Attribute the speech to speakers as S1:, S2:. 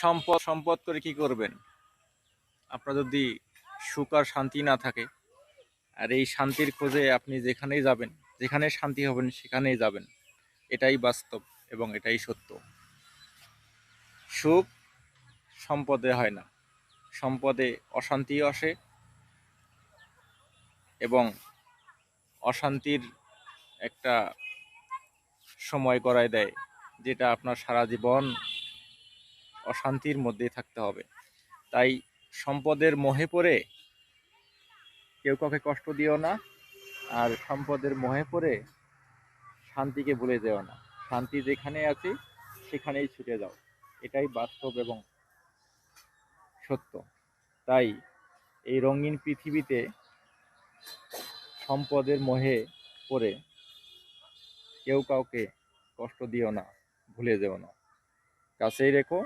S1: সম্পদ সম্পদ করে কি করবেন? আপনার যদি সুখ আর শান্তি না থাকে, আর এই শান্তির খোঁজে আপনি যেখানেই যাবেন, যেখানে শান্তি হবেন সেখানেই যাবেন। এটাই বাস্তব এবং এটাই সত্য। সুখ সম্পদে হয় না, সম্পদে অশান্তিও আসে এবং অশান্তির একটা সময় গড়ায় দেয়, যেটা আপনার সারা জীবন অশান্তির মধ্যেই থাকতে হবে। তাই সম্পদের মোহে পড়ে কেউ কাউকে কষ্ট দিও না, আর সম্পদের মোহে পড়ে শান্তিকে ভুলে যেও না। শান্তি যেখানে আছে সেখানেই ছুটে যাও। এটাই বাস্তব এবং সত্য। তাই এই রঙিন পৃথিবীতে সম্পদের মোহে পড়ে কেউ কাউকে কষ্ট দিও না, ভুলে যেও না। কাছেই রেখো